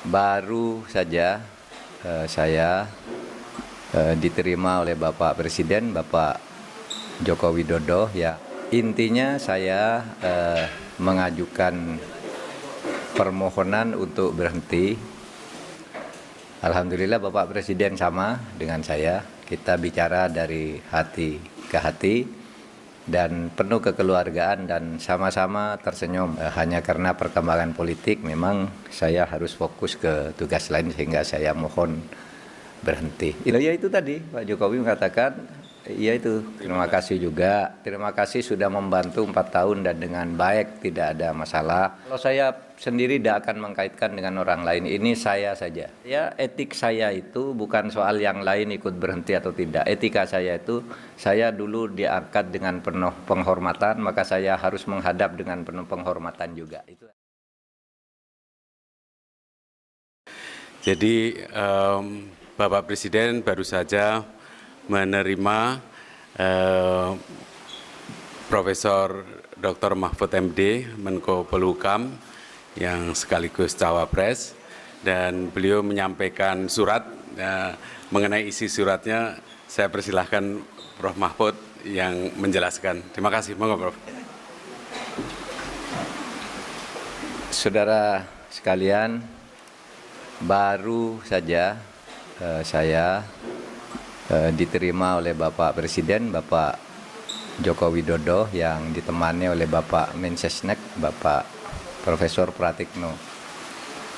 Baru saja saya diterima oleh Bapak Presiden, Bapak Joko Widodo. Ya, intinya saya mengajukan permohonan untuk berhenti. Alhamdulillah Bapak Presiden sama dengan saya. Kita bicara dari hati ke hati dan penuh kekeluargaan dan sama-sama tersenyum. Hanya karena perkembangan politik memang saya harus fokus ke tugas lain sehingga saya mohon berhenti. Ya itu tadi Pak Jokowi mengatakan, ya itu terima kasih juga. Terima kasih sudah membantu 4 tahun dan dengan baik, tidak ada masalah. Kalau saya sendiri tidak akan mengkaitkan dengan orang lain, ini saya saja. Ya, etik saya itu bukan soal yang lain ikut berhenti atau tidak. Etika saya itu, saya dulu diangkat dengan penuh penghormatan, maka saya harus menghadap dengan penuh penghormatan juga. Jadi Bapak Presiden baru saja menerima Profesor Dr. Mahfud MD, Menko Polhukam, yang sekaligus Cawapres, dan beliau menyampaikan surat. Mengenai isi suratnya, saya persilahkan Prof. Mahfud yang menjelaskan. Terima kasih, monggo Prof. Saudara sekalian, baru saja saya diterima oleh Bapak Presiden, Bapak Joko Widodo, yang ditemani oleh Bapak Mensesnek, Bapak Profesor Pratikno.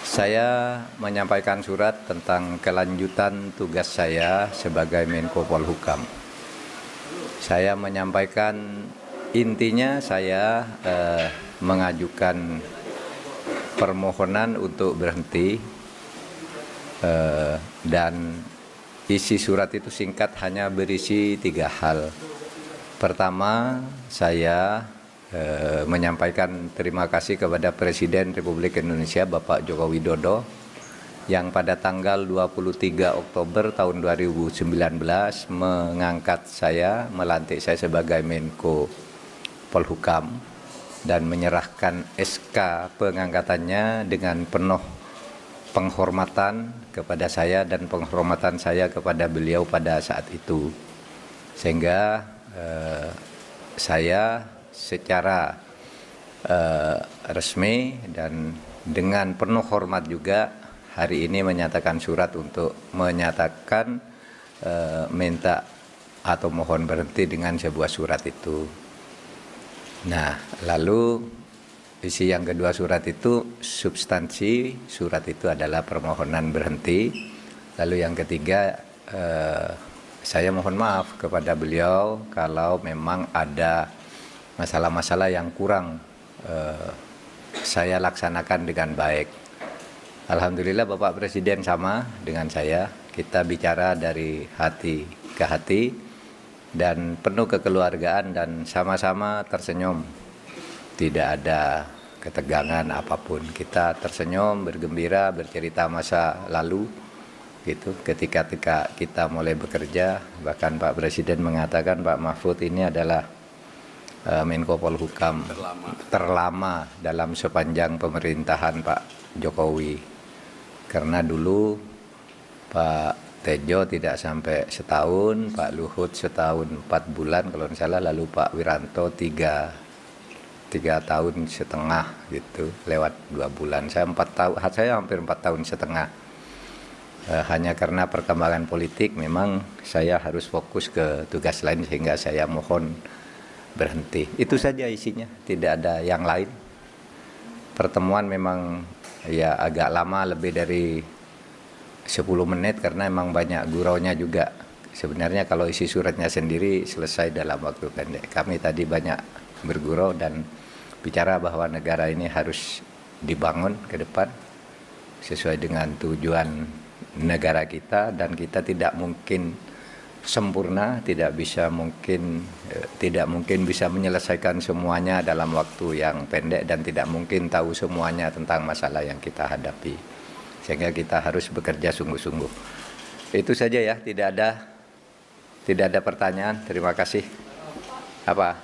Saya menyampaikan surat tentang kelanjutan tugas saya sebagai Menko Polhukam. Saya menyampaikan intinya saya mengajukan permohonan untuk berhenti dan isi surat itu singkat, hanya berisi 3 hal. Pertama, saya menyampaikan terima kasih kepada Presiden Republik Indonesia Bapak Joko Widodo yang pada tanggal 23 Oktober tahun 2019 mengangkat saya, melantik saya sebagai Menko Polhukam dan menyerahkan SK pengangkatannya dengan penuh penghormatan kepada saya dan penghormatan saya kepada beliau pada saat itu. Sehingga saya secara resmi dan dengan penuh hormat juga hari ini menyatakan surat untuk menyatakan minta atau mohon berhenti dengan sebuah surat itu. Nah, lalu isi yang kedua surat itu, substansi surat itu adalah permohonan berhenti. Lalu yang ketiga, saya mohon maaf kepada beliau kalau memang ada masalah-masalah yang kurang saya laksanakan dengan baik. Alhamdulillah Bapak Presiden sama dengan saya. Kita bicara dari hati ke hati dan penuh kekeluargaan dan sama-sama tersenyum. Tidak ada ketegangan apapun. Kita tersenyum, bergembira, bercerita masa lalu gitu. Ketika kita mulai bekerja, bahkan Pak Presiden mengatakan Pak Mahfud ini adalah Menko Polhukam terlama dalam sepanjang pemerintahan Pak Jokowi. Karena dulu Pak Tejo tidak sampai setahun, Pak Luhut setahun 4 bulan kalau tidak salah, lalu Pak Wiranto 3 tahun setengah gitu, lewat 2 bulan. Saya hampir 4 tahun setengah. Hanya karena perkembangan politik memang saya harus fokus ke tugas lain sehingga saya mohon berhenti. Itu saja isinya, tidak ada yang lain. Pertemuan memang ya agak lama, lebih dari 10 menit karena memang banyak guraunya juga. Sebenarnya kalau isi suratnya sendiri selesai dalam waktu pendek. Kami tadi banyak bergurau dan bicara bahwa negara ini harus dibangun ke depan sesuai dengan tujuan negara kita, dan kita tidak mungkin sempurna, tidak mungkin bisa menyelesaikan semuanya dalam waktu yang pendek dan tidak mungkin tahu semuanya tentang masalah yang kita hadapi. Sehingga kita harus bekerja sungguh-sungguh. Itu saja ya, tidak ada pertanyaan. Terima kasih. Apa?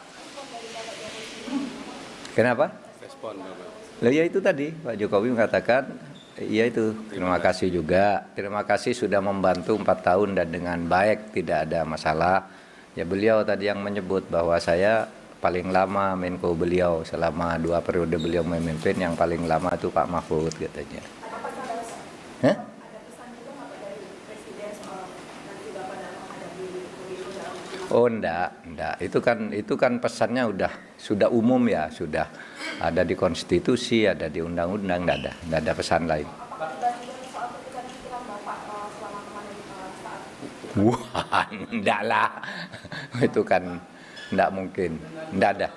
Kenapa? Respon, Bapak. Ya itu tadi Pak Jokowi mengatakan Iya itu, terima kasih juga. Terima kasih sudah membantu 4 tahun dan dengan baik, tidak ada masalah. Ya beliau tadi yang menyebut bahwa saya paling lama Menko beliau selama 2 periode beliau memimpin, yang paling lama itu Pak Mahfud katanya. Apakah ada pesan? Hah? Ada pesan juga nggak Pak dari Presiden soal nanti Bapak dalam menghadapi pemilu dalam Oh enggak. Itu kan pesannya sudah umum ya, sudah ada di konstitusi, ada di undang-undang, enggak ada pesan lain. apakah dibandingkan soal ketika pikiran Bapak selama kemarin saat Wah, enggak lah. Itu kan enggak mungkin. Enggak ada.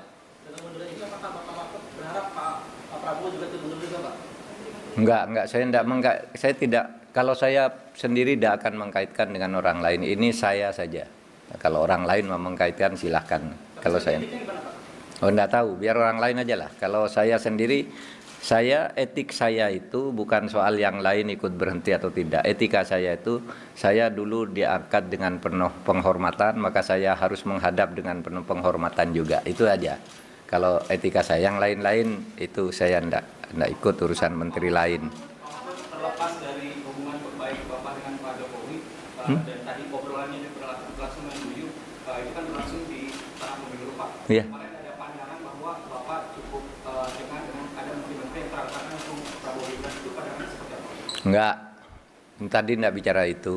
Enggak, saya tidak, kalau saya sendiri tidak akan mengkaitkan dengan orang lain. Ini saya saja. Kalau orang lain mau mengkaitkan silahkan. Kalau saya, enggak tahu, biar orang lain aja lah. Kalau saya sendiri, etik saya itu bukan soal yang lain ikut berhenti atau tidak. Etika saya itu, saya dulu diangkat dengan penuh penghormatan, maka saya harus menghadap dengan penuh penghormatan juga. Itu aja. Kalau etika saya, yang lain-lain itu saya enggak ikut urusan menteri lain. Terlepas dari hubungan baik Bapak dengan Pak Jokowi dan tadi obrolannya juga berlangsung dengan beliau, itu kan berlangsung di tanah pemilu Pak. Iya. Kemarin ada pandangan bahwa Bapak cukup dengan ada menteri-menteri yang terangkat langsung Prabowo Gibran, itu pandangan seperti apa? Enggak, tadi enggak bicara itu.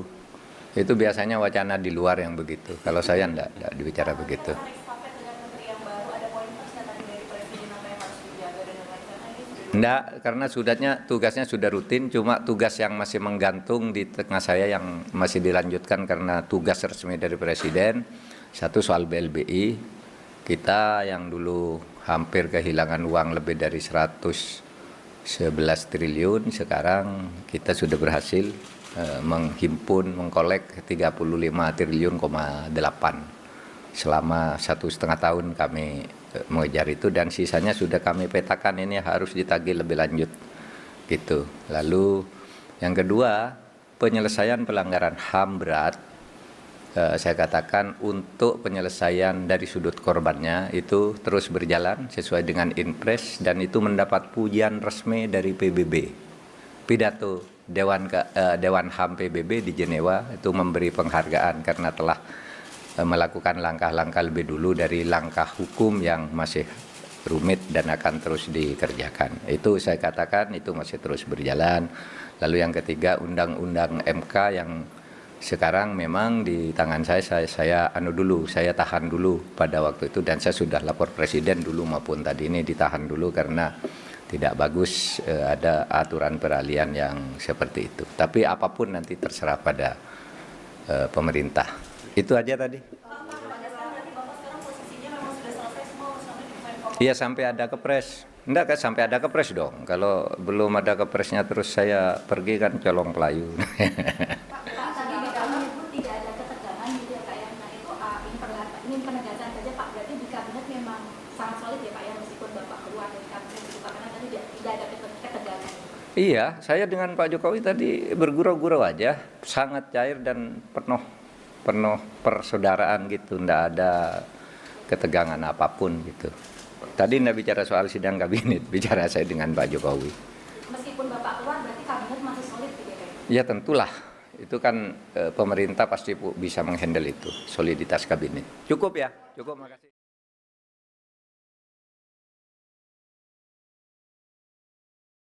Itu biasanya wacana di luar yang begitu. Kalau saya enggak dibicara begitu. estafet dengan menteri yang baru ada poin plusnya tadi dari Presiden apa yang harus dijaga dan lain-lain karena ini sudah Enggak, karena tugasnya sudah rutin, cuma tugas yang masih menggantung di tengah saya yang masih dilanjutkan karena tugas resmi dari Presiden. Satu soal BLBI, kita yang dulu hampir kehilangan uang lebih dari 111 triliun, sekarang kita sudah berhasil menghimpun, mengkolek 35 triliun,8. Selama 1,5 tahun kami mengejar itu, dan sisanya sudah kami petakan, ini harus ditagih lebih lanjut gitu. Lalu yang kedua, penyelesaian pelanggaran HAM berat, saya katakan untuk penyelesaian dari sudut korbannya itu terus berjalan sesuai dengan Inpres, dan itu mendapat pujian resmi dari PBB. Pidato Dewan HAM PBB di Jenewa itu memberi penghargaan karena telah melakukan langkah-langkah lebih dulu dari langkah hukum yang masih rumit dan akan terus dikerjakan. Itu saya katakan itu masih terus berjalan. Lalu yang ketiga, undang-undang MK yang sekarang memang di tangan saya tahan dulu pada waktu itu, dan saya sudah lapor Presiden dulu maupun tadi ini ditahan dulu karena tidak bagus ada aturan peralihan yang seperti itu. Tapi apapun nanti terserah pada pemerintah. Itu aja tadi. pada saat nanti Bapak sekarang posisinya memang sudah selesai semua urusannya di Menko. Iya, sampai ada kepres. Enggak kan, sampai ada kepres dong. Kalau belum ada kepresnya terus saya pergi kan colong pelayu. Pak, tadi Bapak menyebut tidak ada ketegangan gitu ya Pak ya. Nah itu ini penegasan saja Pak, berarti di kabinet memang sangat solid ya Pak ya, meskipun Bapak keluar dari kabinet itu Pak, karena tadi tidak ada ketegangan. Iya, saya dengan Pak Jokowi tadi bergurau-gurau aja, sangat cair dan penuh persaudaraan gitu, enggak ada ketegangan apapun gitu. Tadi enggak bicara soal sidang kabinet, bicara saya dengan Pak Jokowi. Meskipun Bapak keluar, berarti kabinet masih solid gitu ya Pak? Ya tentulah, itu kan pemerintah pasti bisa menghandle itu, soliditas kabinet. Cukup ya, cukup, makasih.